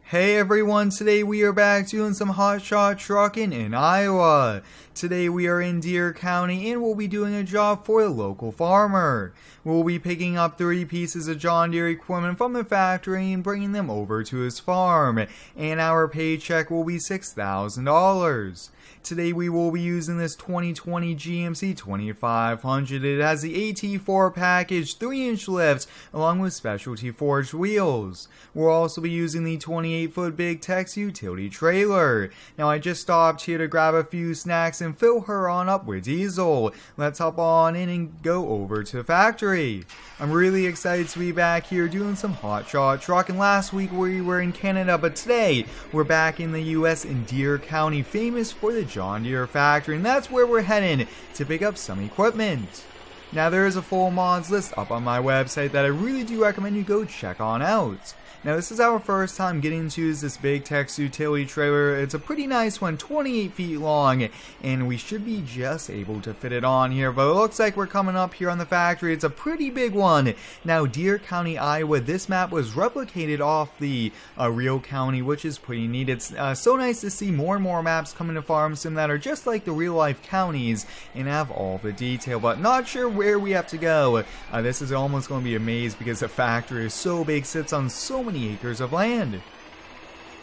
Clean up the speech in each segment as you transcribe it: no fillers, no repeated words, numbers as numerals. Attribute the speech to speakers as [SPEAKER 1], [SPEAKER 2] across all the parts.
[SPEAKER 1] Hey everyone, today we are back doing some hotshot trucking in Iowa. Today we are in Deere County and we'll be doing a job for the local farmer. We'll be picking up 3 pieces of John Deere equipment from the factory and bringing them over to his farm, and our paycheck will be $6,000. Today we will be using this 2020 GMC 2500. It has the AT4 package, 3-inch lifts, along with specialty forged wheels. We'll also be using the 28-foot BigTex utility trailer. Now I just stopped here to grab a few snacks and fill her on up with diesel. Let's hop on in and go over to the factory. I'm really excited to be back here doing some hotshot trucking. Last week we were in Canada, but today we're back in the US in Deere County, famous for the John Deere factory, and that's where we're heading to pick up some equipment. Now there is a full mods list up on my website that I really do recommend you go check on out. Now this is our first time getting to use this BigTex utility trailer. It's a pretty nice one, 28 feet long, and we should be just able to fit it on here, but it looks like we're coming up here on the factory. It's a pretty big one. Now Deere County, Iowa, this map was replicated off the real county, which is pretty neat. It's so nice to see more and more maps coming to Farm Sim that are just like the real life counties and have all the detail, but not sure where we have to go. This is almost going to be a maze because the factory is so big, sits on so many acres of land.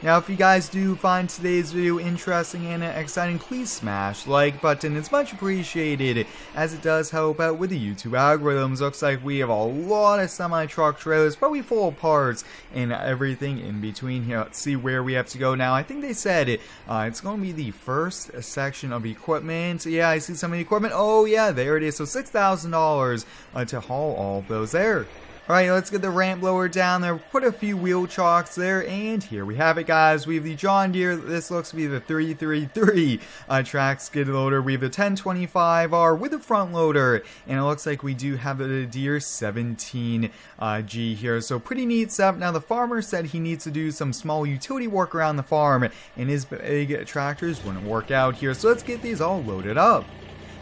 [SPEAKER 1] Now if you guys do find today's video interesting and exciting, please smash the like button. It's much appreciated as it does help out with the YouTube algorithms. Looks like we have a lot of semi-truck trailers, probably full of parts and everything in between here. Let's see where we have to go now. I think they said it's going to be the first section of equipment. Yeah, I see some of the equipment. Oh yeah, there it is. So $6,000 to haul all of those there. Alright, let's get the ramp lower down there, put a few wheel chocks there, and here we have it, guys. We have the John Deere, this looks to be the 333 track skid loader. We have the 1025R with the front loader, and it looks like we do have the Deere 17G here, so pretty neat stuff. Now the farmer said he needs to do some small utility work around the farm, and his big tractors wouldn't work out here, so let's get these all loaded up.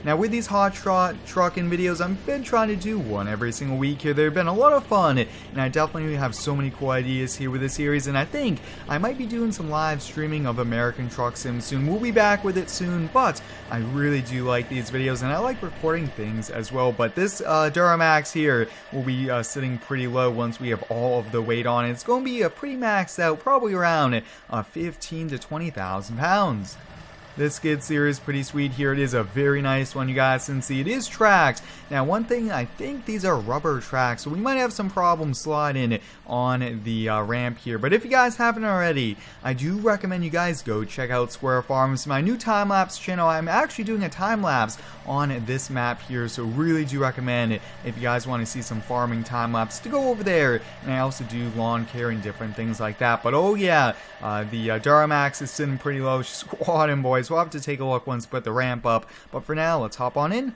[SPEAKER 1] Now with these hotshot trucking videos, I've been trying to do one every single week here. They've been a lot of fun, and I definitely have so many cool ideas here with this series, and I think I might be doing some live streaming of American Truck Sim soon. We'll be back with it soon, but I really do like these videos, and I like recording things as well. But this Duramax here will be sitting pretty low once we have all of the weight on it. It's going to be pretty maxed out, probably around 15 to 20,000 pounds. This skid steer is pretty sweet here. It is a very nice one, you guys can see. It is tracked. Now one thing, I think these are rubber tracks, so we might have some problems sliding on the ramp here. But if you guys haven't already, I do recommend you guys go check out Square Farms, my new time-lapse channel. I'm actually doing a time-lapse on this map here, so really do recommend it if you guys want to see some farming time-lapse to go over there. And I also do lawn care and different things like that. But oh yeah, the Duramax is sitting pretty low. Squatting, boys. We'll have to take a look once we put the ramp up, but for now let's hop on in.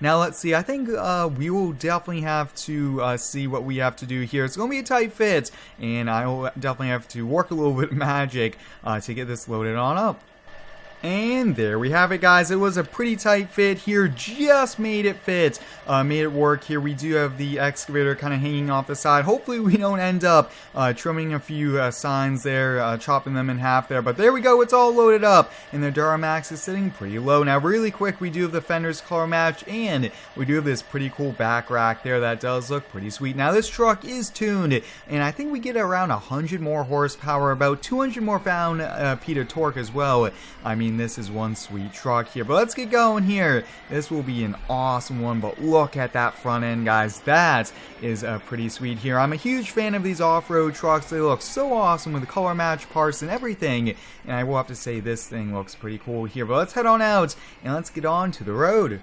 [SPEAKER 1] Now let's see, I think we will definitely have to see what we have to do here. It's going to be a tight fit, and I will definitely have to work a little bit of magic to get this loaded on up. And there we have it, guys. It was a pretty tight fit here. Just made it fit. Made it work here. We do have the excavator kind of hanging off the side. Hopefully we don't end up trimming a few signs there, chopping them in half there. But there we go. It's all loaded up. And the Duramax is sitting pretty low. Now really quick, we do have the fenders color match. And we do have this pretty cool back rack there. That does look pretty sweet. Now this truck is tuned. And I think we get around 100 more horsepower. About 200 more pound-feet of torque as well. I mean, this is one sweet truck here, but let's get going here. This will be an awesome one, but look at that front end, guys. That is pretty sweet here. I'm a huge fan of these off-road trucks. They look so awesome with the color match parts and everything, and I will have to say this thing looks pretty cool here, but let's head on out and let's get on to the road.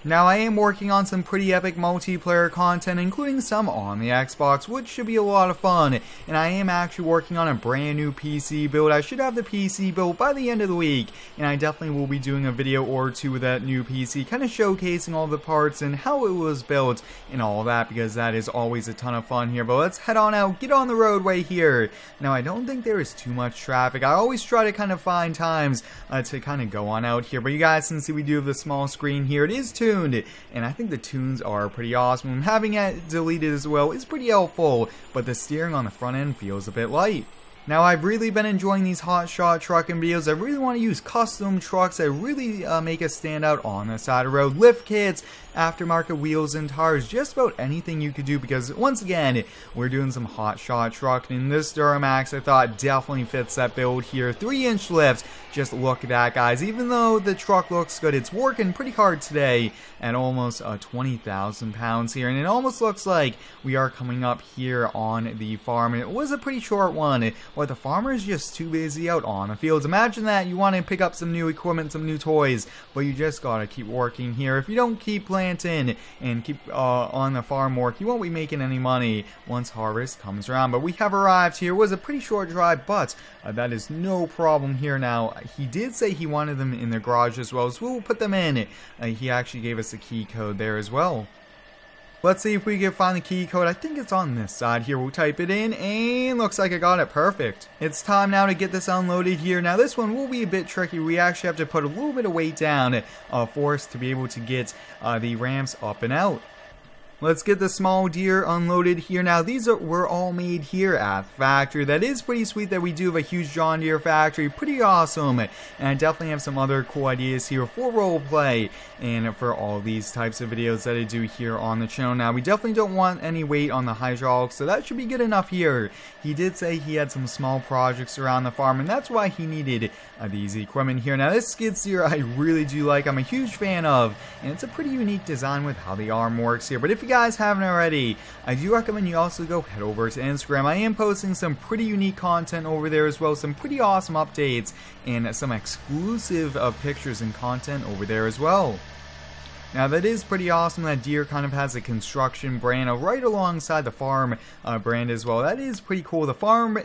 [SPEAKER 1] Now I am working on some pretty epic multiplayer content, including some on the Xbox, which should be a lot of fun, and I am actually working on a brand new PC build. I should have the PC built by the end of the week, and I definitely will be doing a video or two with that new PC, kind of showcasing all the parts and how it was built and all that, because that is always a ton of fun here. But let's head on out, get on the roadway here. Now I don't think there is too much traffic. I always try to kind of find times to kind of go on out here, but you guys can see we do have the small screen here. It is tuned. tuned, and I think the tunes are pretty awesome. Having it deleted as well is pretty helpful, but the steering on the front end feels a bit light. Now, I've really been enjoying these hotshot trucking videos. I really want to use custom trucks that really make us stand out on the side of the road. Lift kits, aftermarket wheels and tires, just about anything you could do, because once again, we're doing some hotshot trucking. And this Duramax, I thought, definitely fits that build here. 3-inch lifts, just look at that, guys. Even though the truck looks good, it's working pretty hard today at almost 20,000 pounds here. And it almost looks like we are coming up here on the farm. It was a pretty short one. But the farmer is just too busy out on the fields. Imagine that you want to pick up some new equipment, some new toys, but you just gotta keep working here. If you don't keep planting and keep on the farm work, you won't be making any money once harvest comes around. But we have arrived here. It was a pretty short drive, but that is no problem here. Now, he did say he wanted them in the garage as well, so we'll put them in. He actually gave us a key code there as well. Let's see if we can find the key code. I think it's on this side here. We'll type it in, and looks like I got it. Perfect. It's time now to get this unloaded here. Now, this one will be a bit tricky. We actually have to put a little bit of weight down for us to be able to get the ramps up and out. Let's get the small Deere unloaded here. Now, these were all made here at the factory. That is pretty sweet that we do have a huge John Deere factory. Pretty awesome. And I definitely have some other cool ideas here for role play and for all these types of videos that I do here on the channel. Now, we definitely don't want any weight on the hydraulics, so that should be good enough here. He did say he had some small projects around the farm, and that's why he needed these equipment here. Now, this skid steer I really do like. I'm a huge fan of, and it's a pretty unique design with how the arm works here. But if you guys haven't already, I do recommend you also go head over to Instagram. I am posting some pretty unique content over there as well, some pretty awesome updates and some exclusive pictures and content over there as well. Now, that is pretty awesome that Deere kind of has a construction brand right alongside the farm brand as well. That is pretty cool. The farm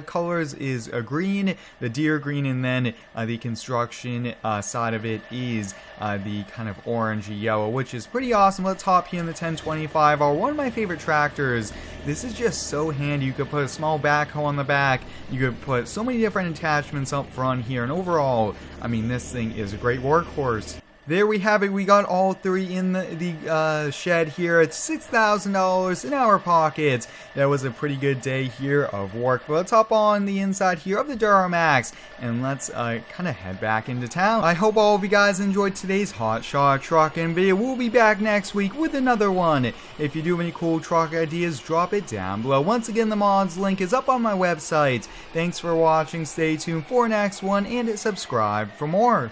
[SPEAKER 1] colors is green, the Deere green, and then the construction side of it is the kind of orangey yellow, which is pretty awesome. Let's hop here in the 1025R, one of my favorite tractors. This is just so handy. You could put a small backhoe on the back. You could put so many different attachments up front here, and overall, I mean, this thing is a great workhorse. There we have it. We got all three in the shed here. It's $6,000 in our pockets. That was a pretty good day here of work. But let's hop on the inside here of the Duramax and let's kind of head back into town. I hope all of you guys enjoyed today's hotshot trucking video. We'll be back next week with another one. If you do have any cool truck ideas, drop it down below. Once again, the mods link is up on my website. Thanks for watching. Stay tuned for next one and subscribe for more.